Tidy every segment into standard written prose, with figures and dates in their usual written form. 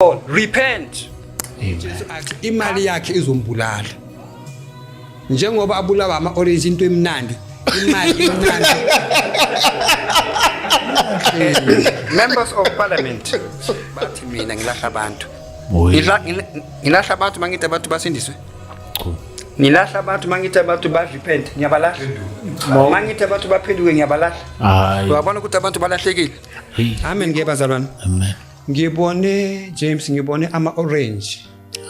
Repent. Imali yakhe izombulala. Njengoba abulawa ama-orange into emnandi, imali emnandi. Members of Parliament bathi mina ngilahla abantu. Ngilahla abantu mangithi abantu basindiswe. Nilahla abantu mangithi abantu ba repent, ngiyabalahla. Mangithi abantu baphenduke ngiyabalahla. Hayi. Uyabona ukuthi abantu balahlekile. Amen ngiyabazalwana. Amen. Ngibone James ngibone ama-orange.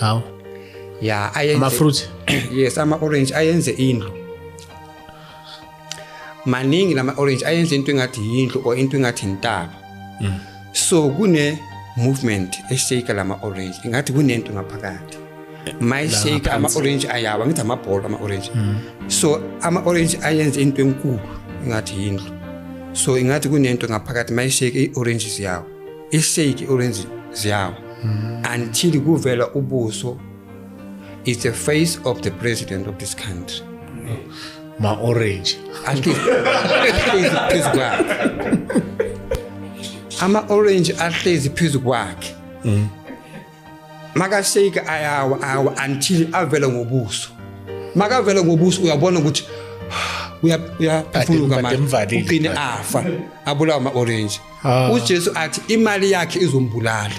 How? Yeah, ayenze ama-fruit. Yes, ama-orange ayenze indlu. Maningi lama-orange ayenze into engathi yindlu or into engathi intaba. So kune movement eshake lama-orange ingathi kunento ngaphakathi. Mayishake ama-orange ayawa ngithi amabhola ama-orange. So ama-orange ayenze into enkulu ingathi yindlu. So ingathi kunento ngaphakathi mayishake i-oranges yawo. Ishake i-orange yawo until kuvela ubuso. It's the face of the president of this country. My orange. At least phezu kwakhe. Ama-orange ahlezi phezu kwakhe. Makashake ayawa until avela ngobuso. Makavela ngobuso uyabona ukuthi uyaphefumuka manje. Ugcine afa. Abulawa ama-orange. UJesu athi imali yakhe izombulala.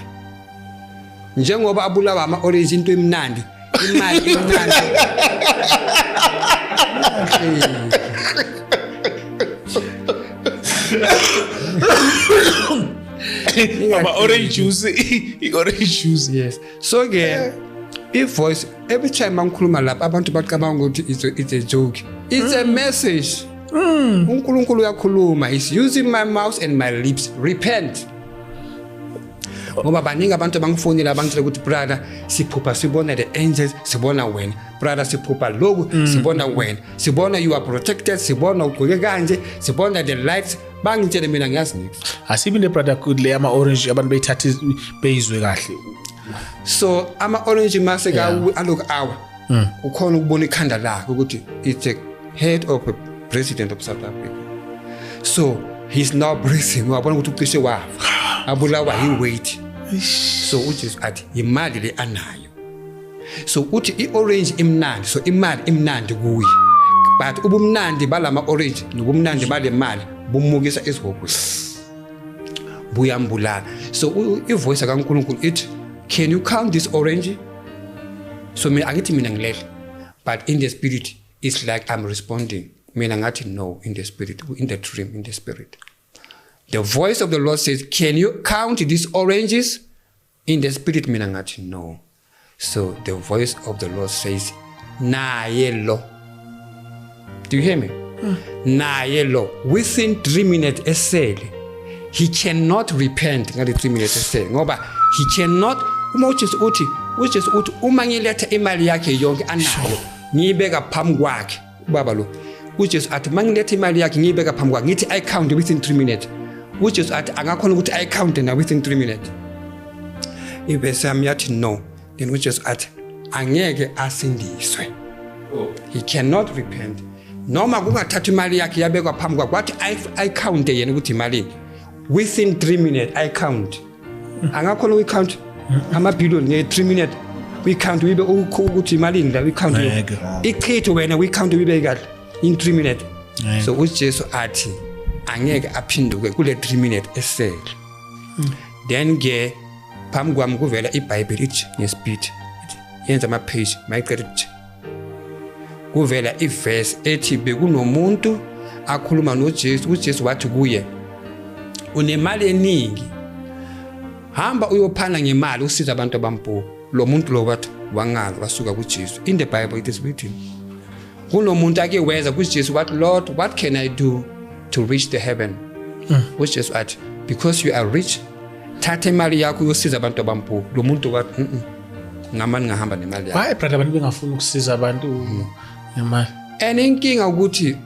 Njengoba abulawa ama-orange into emnandi. Imali emnandi. Orange juice, orange juice. Yes. So voice every time ngikhuluma lapha abantu bacabanga ukuthi it's a joke. It's a message. uNkulunkulu uyakhuluma. He's using my mouth and my lips. Repent. Ngoba baningi abantu abangifonela bangitshela ukuthi brother siphupha sibona the angels sibona wena. Brother siphupha lokhu sibona wena. Sibona you are protected, sibona ugqoke kanje, sibona the lights. Bangitshela mina ngiyazi nix. Asibi ne brother could lay ama-orange abantu beyithatha beyizwe kahle. So ama-orange maseka aloku hour. Ukhona ukubona ikhanda lakhe ukuthi it's the head of a president of South Africa. So he's now breathing. Uyabona ukuthi ucishe wafa. Abulawa weight. So uJesu athi imali le anayo. So uthi i-orange imnandi. So imali imnandi kuye. But ubumnandi balama orange nobumnandi bale mali bumukisa esihogweni. Buyambulala. So ivoice kaNkulunkulu ithi, can you count this orange? So mina angithi mina ngilele. But in the spirit it's like I'm responding. Mina ngathi no in the spirit, in the dream, in the spirit. The voice of the Lord says, can you count these oranges? In the spirit, mina ngathi no. So the voice of the Lord says, naye lo. Do you hear me? Naye lo. Within 3 minutes esele. He cannot repent. Ngale 3 minutes esele. Ngoba he cannot. Ujesu uthi uma ngiletha imali yakhe yonke anayo ngiyibeka phambi kwakhe. Ubaba lo. Ujesu athi mangiletha imali yakhe ngiyibeka phambi kwakhe ngithi I count within 3 minutes. Ujesu athi angakhona ukuthi I count na within 3 minutes. Ibese yami yathi no. Then uJesu athi angeke asindiswe. He cannot repent. Noma kungathatha imali yakhe yabekwa phambi kwakhe wathi I count yena ukuthi imali within 3 minutes I count. Angakhona we count ama billion nge 3 minutes we count wibe ukuthi imali la we count. Ichitho wena we count wibe kahle in 3 minutes. So uJesu athi angeke aphinduke kule 3 minutes esele. Then ke phambi kwami kuvela iBhayibheli ithi ngespeed yenza ama page mayiqedile kuvela iverse ethi bekunomuntu akhuluma noJesu. uJesu wathi kuye unemali eningi, hamba uyophana ngemali usiza abantu abampofu. Lo muntu lo wathi wangala wasuka kuJesu. In the Bible it is written kunomuntu ake weza kuJesu wathi Lord, what can I do to reach the heaven? uJesu athi because you are rich, thatha imali yakho uyosiza abantu abampofu. Lo muntu wathi ngamani ngahamba nemali yakho. Hayi brother abantu bengafuni ukusiza abantu ngemali. Inkinga ukuthi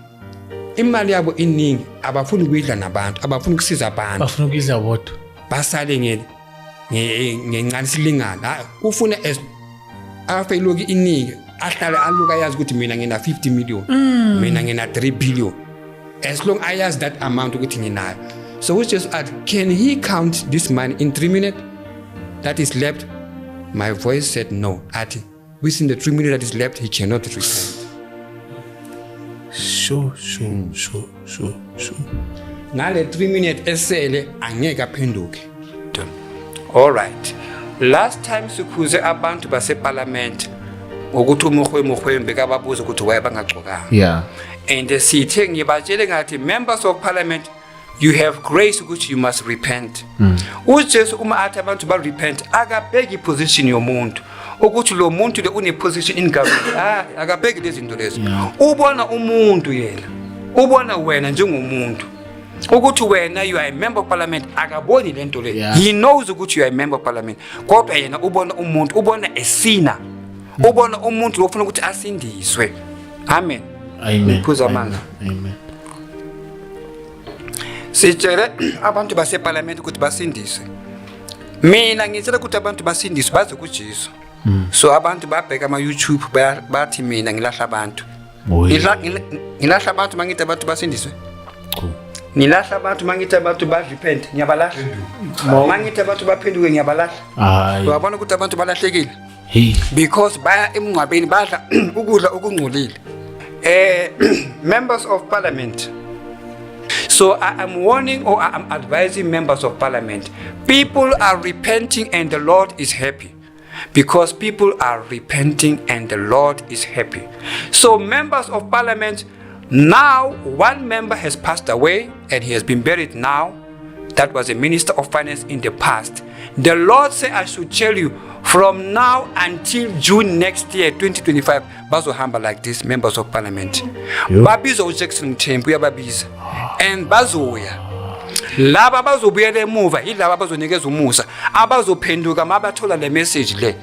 imali yabo iningi abafuni ukuyidla nabantu, abafuni ukusiza abantu. Bafuna ukudla bodwa. Basale ngencane silingana. Ufuna afa iloki iningi ahlala aluka yazi ukuthi mina ngina 50 million. Mina ngina 3 billion. As long I ask that amount ukuthi nginayo. So we just ask, can he count this money in 3 minutes? that is left, my voice said no. Within the 3 minutes that is left, he cannot repent. Sure. Ngale 3 minutes esele angeke aphenduke. All right. Last time sikhuze abantu baseparliament ukuthi umuhwembe kababuza ukuthi why bangagxokanga. Yeah. And sithe ngibatshele ngathi members of parliament, you have grace ukuthi you must repent. uJesu uma athi abantu ba repent akabheki position yomuntu ukuthi lo muntu le une position in government. Akabheki lezi zinto lezi. Ubona umuntu yena. Ubona wena njengomuntu. Ukuthi wena you are a member of parliament akaboni lento le. He knows ukuthi you are a member of parliament. Kodwa yena ubona umuntu, ubona a sinner. Ubona umuntu lo ufuna ukuthi asindiswe. Amen. Amen. Amen. Sitshele abantu baseparliament ukuthi basindiswe. Mina ngitshela ukuthi abantu basindiswe baze kuJesu. So abantu babheka ama YouTube bathi mina ngilahla abantu. Ngilahla abantu mangithi abantu basindiswe. Nilahla abantu mangithi abantu ba repent ngiyabalahla. Mangithi abantu baphenduke ngiyabalahla. Uyabona ukuthi abantu balahlekile. Because baya emngcwabeni badla ukudla okungcolile. Members of parliament. So I am warning or I am advising members of parliament. People are repenting and the Lord is happy. Because people are repenting and the Lord is happy. So members of parliament, now one member has passed away and he has been buried now. That was a minister of finance in the past. The Lord said I should tell you, from now until June next year, 2025, bazohamba like this, members of parliament. Babizo uJackson Mthembu uyababiza. And bazoya. Laba bazobuyela emuva, yilaba abazonikeza umusa, abazophenduka mabathola le message le.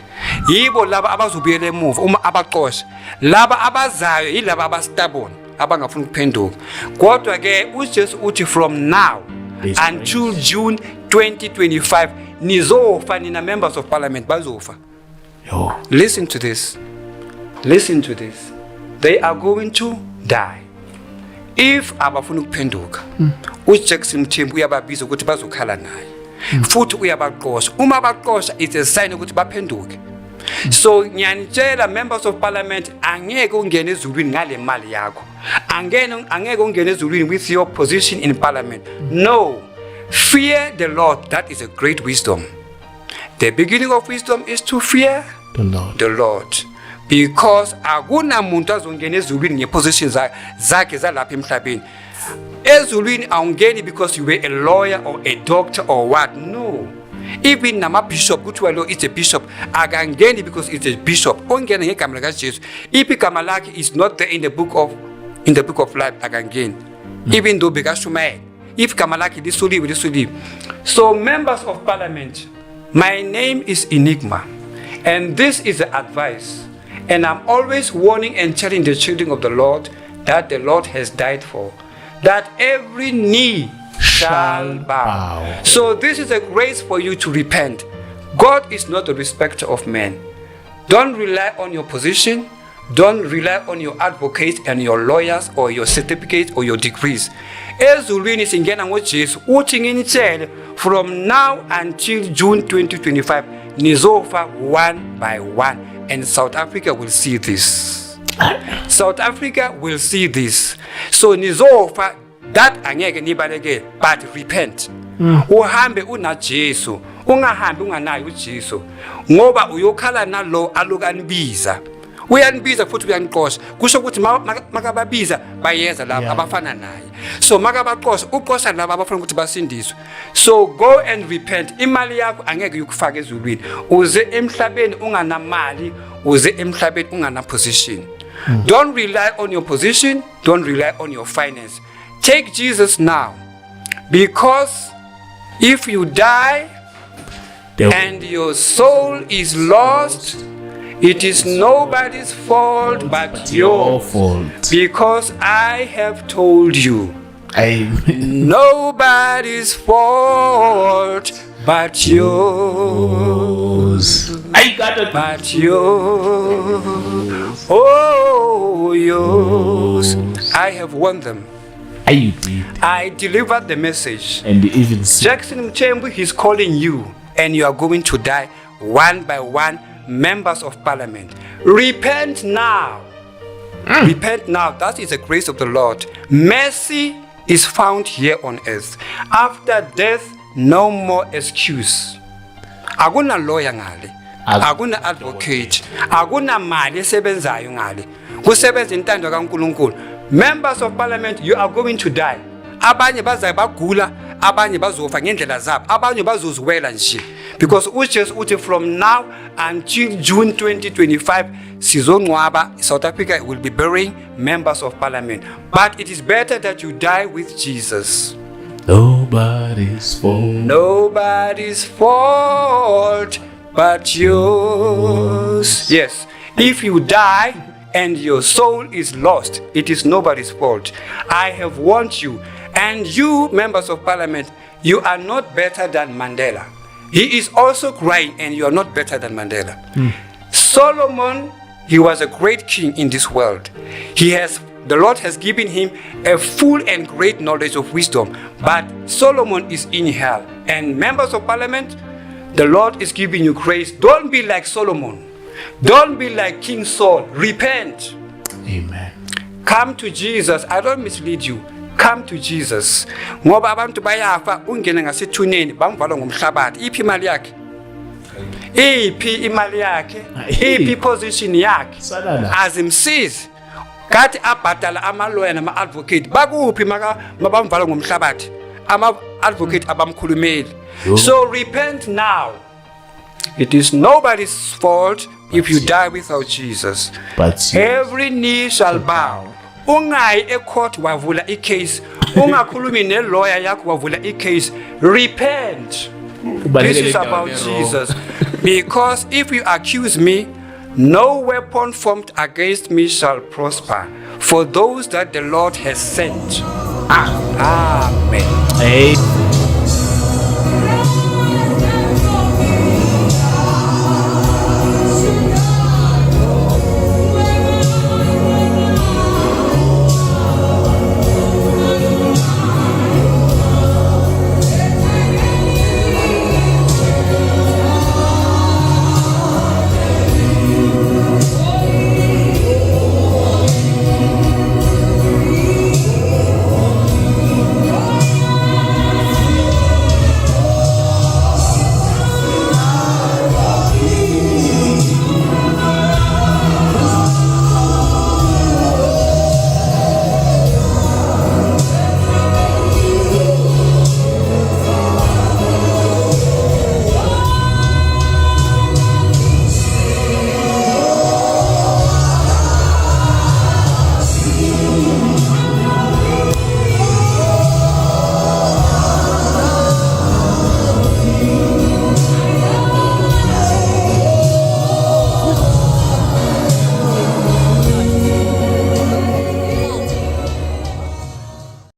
Yibo laba abazobuyela emuva uma abaqosha. Laba abazayo yilaba abastubborn, abangafuna ukuphenduka. Kodwa ke uJesu uthi from now until June 2025 nizofa nina members of parliament bazofa. Listen to this. Listen to this. They are going to die. If abafuna ukuphenduka, uJackson Mthembu uyababiza ukuthi bazokhala naye. Futhi uyabaqosha. Uma baqosha it's a sign ukuthi baphenduke. So ngiyanitshela members of parliament angeke ungene ezulwini ngale mali yakho. Angeke ungene ezulwini with your position in parliament. No. Fear the Lord. That is a great wisdom. The beginning of wisdom is to fear the Lord. Because akuna muntu azongena ezulwini ngeposition zakhe zalapha emhlabeni. Ezulwini awungeni because you were a lawyer or a doctor or what. No. Even nama bishop kuthiwa lo is a bishop akangeni because it's a bishop. Ongena ngegama lika Jesu. If igama lakhe is not there in the book of life akangeni. Even though bekashumayela. If igama lakhe lisuliwe. So members of parliament, my name is Enigma and this is the advice. And I'm always warning and telling the children of the Lord that the Lord has died for. That every knee shall bow. So this is a grace for you to repent. God is not a respecter of men. Don't rely on your position. Don't rely on your advocates and your lawyers or your certificates or your degrees. Ezulwini singena ngoJesu uthi nginitshele from now until June 2025 nizofa one by one. And South Africa will see this. South Africa will see this. So nizofa that angeke nibaleke but repent. Uhambe una Jesu. Ungahambi unganayo uJesu. Ngoba uyokhala nalo alukanibiza. Uyanibiza futhi uyanqosha. Kusho ukuthi makababiza bayeza laba abafana naye. So makabaqosha uqosha laba abafuna ukuthi basindiswe. So go and repent. Imali yakho angeke ukufaka ezulwini. Uze emhlabeni unganamali, uze emhlabeni ungana position. Don't rely on your position, don't rely on your finance. Take Jesus now. Because if you die and your soul is lost, it is nobody's fault but your fault. Because I have told you, nobody's fault but yours. I got it. But yours. Oh, yours. I have won them. You did. I delivered the message. And even Jackson Mthembu, he's calling you. and you are going to die one by one. Members of parliament, repent now. Repent now. That is the grace of the Lord. Mercy is found here on earth. After death, no more excuse. Akuna lawyer ngale, akuna advocate, akuna mali esebenzayo ngale. Kusebenza intando kaNkulunkulu. Members of parliament, you are going to die. Abanye bazabe bagula, abanye bazofa ngendlela zabo, abanye bazozwela nje. Because uJesu uthi from now until June 2025, sizongcwaba, South Africa will be burying members of parliament. But it is better that you die with Jesus. Nobody's fault. Nobody's fault but yours. Yes. If you die and your soul is lost, it is nobody's fault. I have warned you. And you, members of parliament, you are not better than Mandela. He is also crying, and you are not better than Mandela. Solomon, he was a great king in this world. The Lord has given him a full and great knowledge of wisdom. But Solomon is in hell. And members of parliament, the Lord is giving you grace. Don't be like Solomon. Don't be like King Saul. Repent. Amen. Come to Jesus. I don't mislead you. Come to Jesus. Ngoba abantu bayafa ungena ngasethuneni bamvala ngomhlabathi. Iphi imali yakhe? Iphi imali yakhe? Iphi position yakhe? Azimsizi. Kathi abhadala ama-lawyer nama-advocate bakuphi mabamvala ngomhlabathi? Ama-advocate abamkhulumeli. So repent now. It is nobody's fault if you die without Jesus. But every knee shall bow. Ungayi ecourt wavula icase. Ungakhulumi ne-lawyer yakho wavula icase. Repent. This is about Jesus. Because if you accuse me, no weapon formed against me shall prosper. For those that the Lord has sent. Amen. Amen.